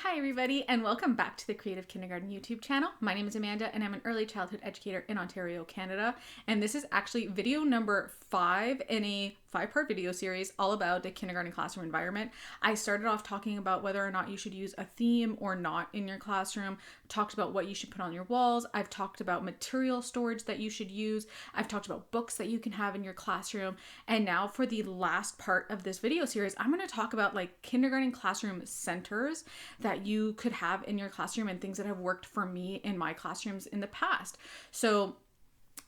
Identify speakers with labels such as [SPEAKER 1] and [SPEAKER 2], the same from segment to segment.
[SPEAKER 1] Hi everybody and welcome back to the Creative Kindergarten YouTube channel. My name is Amanda and I'm an early childhood educator in Ontario, Canada. And this is actually video number 5 in a 5-part video series all about the kindergarten classroom environment. I started off talking about whether or not you should use a theme or not in your classroom, talked about what you should put on your walls. I've talked about material storage that you should use. I've talked about books that you can have in your classroom. And now for the last part of this video series, I'm going to talk about like kindergarten classroom centers that you could have in your classroom and things that have worked for me in my classrooms in the past. So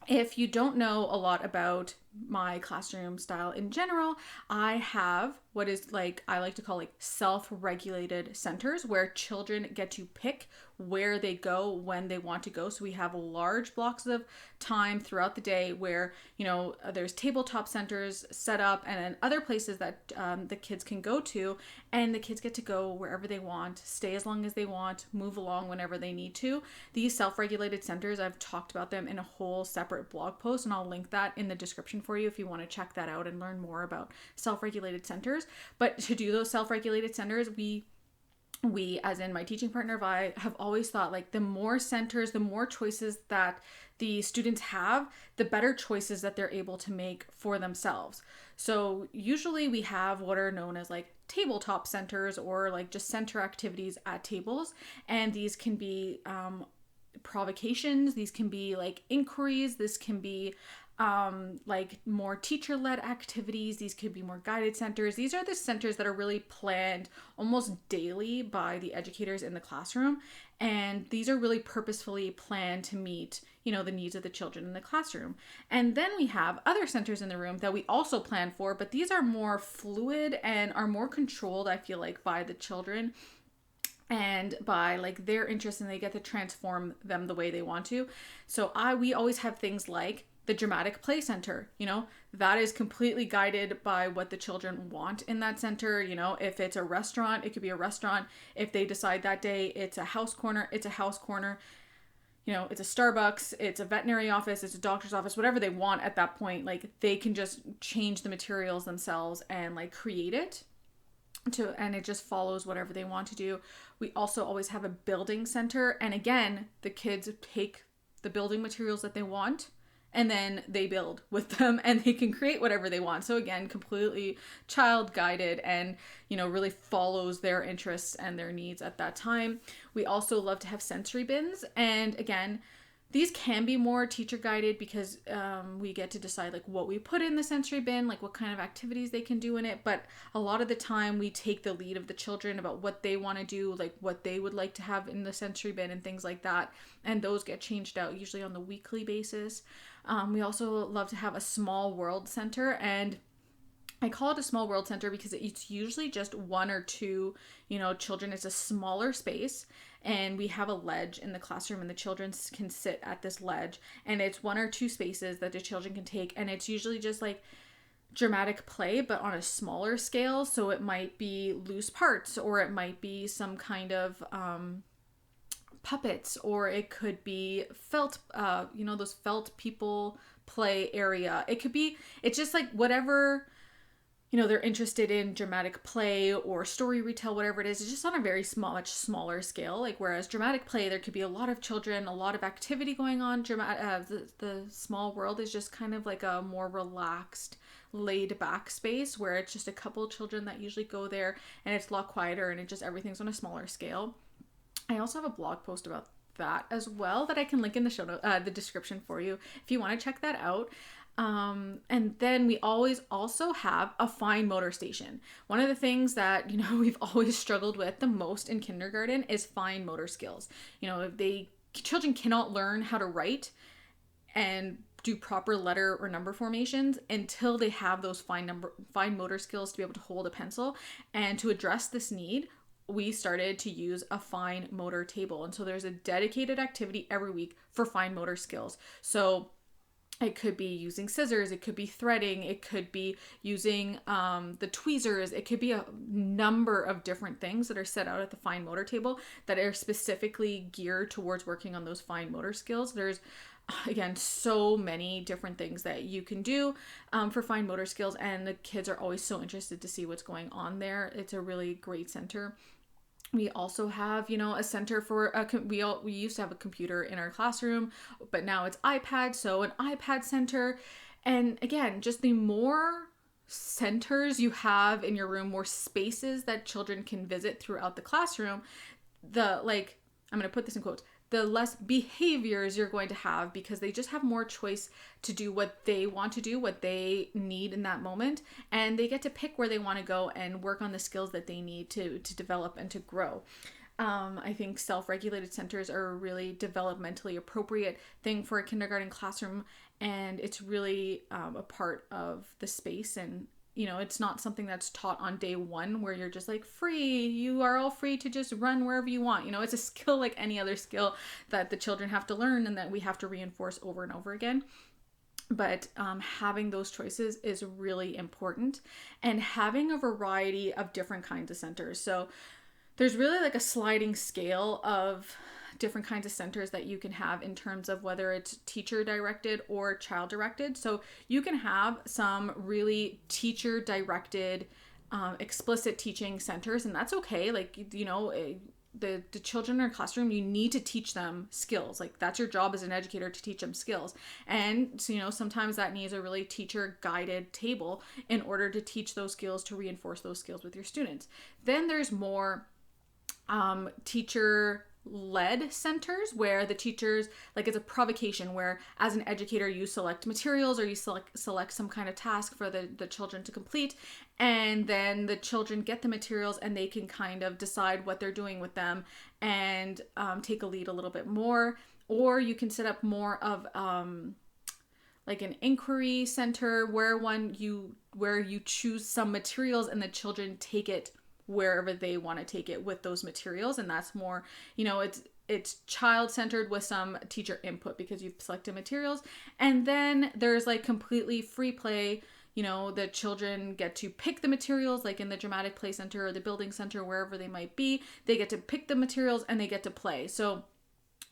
[SPEAKER 1] if you don't know a lot about my classroom style in general, I have what is like, I like to call like self-regulated centers where children get to pick where they go when they want to go. So we have large blocks of time throughout the day where, there's tabletop centers set up and then other places that the kids can go to, and the kids get to go wherever they want, stay as long as they want, move along whenever they need to. These self-regulated centers, I've talked about them in a whole separate blog post, and I'll link that in the description for you if you want to check that out and learn more about self-regulated centers. But to do those self-regulated centers, we as in my teaching partner Vi have always thought like the more centers, the more choices that the students have, the better choices that they're able to make for themselves. So usually we have what are known as like tabletop centers or like just center activities at tables, and these can be provocations, these can be like inquiries, this can be like more teacher-led activities, these could be more guided centers. These are the centers that are really planned almost daily by the educators in the classroom, and these are really purposefully planned to meet the needs of the children in the classroom. And then we have other centers in the room that we also plan for, but these are more fluid and are more controlled, I feel like, by the children and by like their interests, and they get to transform them the way they want to. So we always have things like the dramatic play center, that is completely guided by what the children want in that center. If it's a restaurant, it could be a restaurant. If they decide that day it's a house corner, it's a house corner. It's a Starbucks, it's a veterinary office, it's a doctor's office, whatever they want at that point. Like they can just change the materials themselves and like create it and it just follows whatever they want to do. We also always have a building center, and again, the kids take the building materials that they want and then they build with them and they can create whatever they want. So again, completely child guided and, really follows their interests and their needs at that time. We also love to have sensory bins. And again, these can be more teacher guided because we get to decide like what we put in the sensory bin, like what kind of activities they can do in it. But a lot of the time we take the lead of the children about what they want to do, like what they would like to have in the sensory bin and things like that. And those get changed out usually on the weekly basis. We also love to have a small world center, and I call it a small world center because it's usually just one or two, children. It's a smaller space, and we have a ledge in the classroom and the children can sit at this ledge, and it's one or two spaces that the children can take, and it's usually just like dramatic play but on a smaller scale. So it might be loose parts, or it might be some kind of puppets, or it could be felt, those felt people play area. It's just like whatever they're interested in, dramatic play or story retell, whatever it is. It's just on a very much smaller scale. Like whereas dramatic play, there could be a lot of children, a lot of activity going on. The small world is just kind of like a more relaxed, laid back space where it's just a couple children that usually go there, and it's a lot quieter, and everything's on a smaller scale. I also have a blog post about that as well that I can link in the description for you if you want to check that out. And then we always also have a fine motor station. One of the things that, we've always struggled with the most in kindergarten is fine motor skills. Children cannot learn how to write and do proper letter or number formations until they have those fine motor skills to be able to hold a pencil. And to address this need, we started to use a fine motor table. And so there's a dedicated activity every week for fine motor skills. So it could be using scissors, it could be threading, it could be using the tweezers, it could be a number of different things that are set out at the fine motor table that are specifically geared towards working on those fine motor skills. There's, again, so many different things that you can do for fine motor skills, and the kids are always so interested to see what's going on there. It's a really great center. We also have, a center for we used to have a computer in our classroom, but now it's iPad, so an iPad center. And again, just the more centers you have in your room, more spaces that children can visit throughout the classroom, I'm going to put this in quotes, the less behaviors you're going to have, because they just have more choice to do what they want to do, what they need in that moment, and they get to pick where they want to go and work on the skills that they need to develop and to grow. I think self-regulated centers are a really developmentally appropriate thing for a kindergarten classroom, and it's really a part of the space. And it's not something that's taught on day one where you're just like free. You are all free to just run wherever you want. It's a skill like any other skill that the children have to learn and that we have to reinforce over and over again. But having those choices is really important, and having a variety of different kinds of centers. So there's really like a sliding scale of different kinds of centers that you can have in terms of whether it's teacher directed or child directed. So you can have some really teacher directed explicit teaching centers, and that's okay. Like, the children in our classroom, you need to teach them skills. Like, that's your job as an educator, to teach them skills. And so, sometimes that needs a really teacher guided table in order to teach those skills, to reinforce those skills with your students. Then there's more teacher led centers where the teachers, like, it's a provocation where as an educator you select materials, or you select some kind of task for the children to complete, and then the children get the materials and they can kind of decide what they're doing with them and take a lead a little bit more. Or you can set up more of like an inquiry center where you choose some materials and the children take it wherever they want to take it with those materials. And that's more, it's child-centered with some teacher input because you've selected materials. And then there's like completely free play. The children get to pick the materials, like in the dramatic play center or the building center, wherever they might be. They get to pick the materials and they get to play. So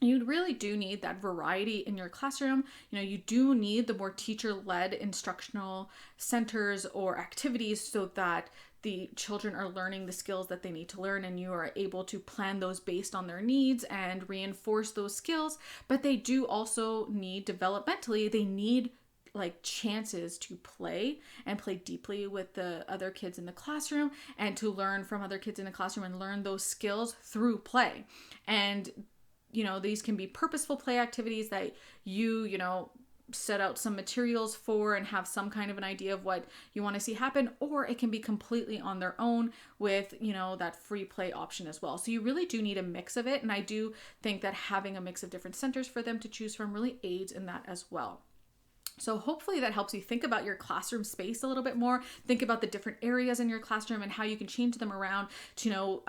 [SPEAKER 1] you really do need that variety in your classroom. You do need the more teacher-led instructional centers or activities so that the children are learning the skills that they need to learn, and you are able to plan those based on their needs and reinforce those skills. But they do also need, developmentally, they need like chances to play and play deeply with the other kids in the classroom, and to learn from other kids in the classroom and learn those skills through play. And these can be purposeful play activities that you set out some materials for and have some kind of an idea of what you want to see happen, or it can be completely on their own with that free play option as well. So you really do need a mix of it, and I do think that having a mix of different centers for them to choose from really aids in that as well. So hopefully that helps you think about your classroom space a little bit more. Think about the different areas in your classroom and how you can change them around to,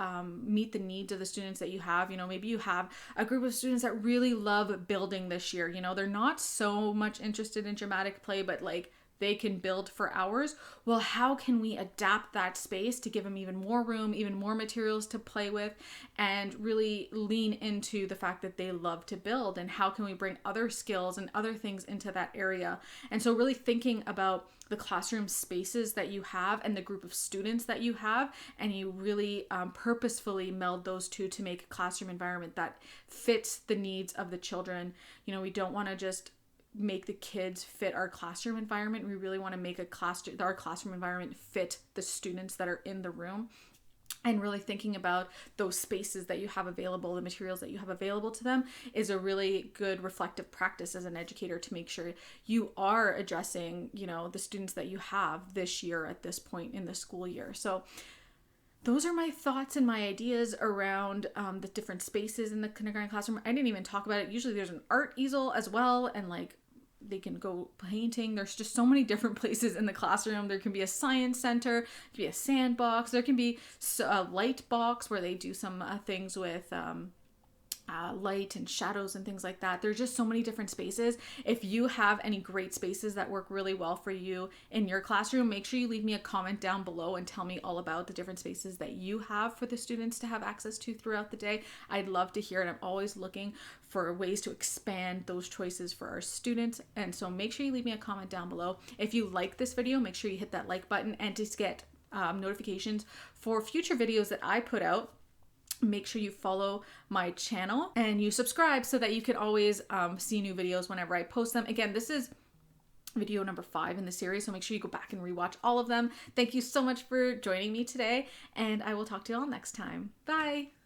[SPEAKER 1] meet the needs of the students that you have. Maybe you have a group of students that really love building this year. They're not so much interested in dramatic play, but like they can build for hours. Well, how can we adapt that space to give them even more room, even more materials to play with, and really lean into the fact that they love to build? And how can we bring other skills and other things into that area? And so really thinking about the classroom spaces that you have and the group of students that you have, and you really purposefully meld those two to make a classroom environment that fits the needs of the children. We don't want to just make the kids fit our classroom environment. We really want to make our classroom environment fit the students that are in the room. And really thinking about those spaces that you have available, the materials that you have available to them, is a really good reflective practice as an educator to make sure you are addressing, the students that you have this year at this point in the school year. So those are my thoughts and my ideas around the different spaces in the kindergarten classroom. I didn't even talk about it. Usually there's an art easel as well, and like they can go painting. There's just so many different places in the classroom. There can be a science center, there can be a sandbox, there can be a light box where they do some things with light and shadows and things like that. There's just so many different spaces. If you have any great spaces that work really well for you in your classroom, make sure you leave me a comment down below and tell me all about the different spaces that you have for the students to have access to throughout the day. I'd love to hear it. I'm always looking for ways to expand those choices for our students. And so make sure you leave me a comment down below. If you like this video, make sure you hit that like button, and to get notifications for future videos that I put out. make sure you follow my channel and you subscribe so that you can always see new videos whenever I post them. Again, this is video number 5 in the series, so make sure you go back and rewatch all of them. Thank you so much for joining me today, and I will talk to you all next time. Bye!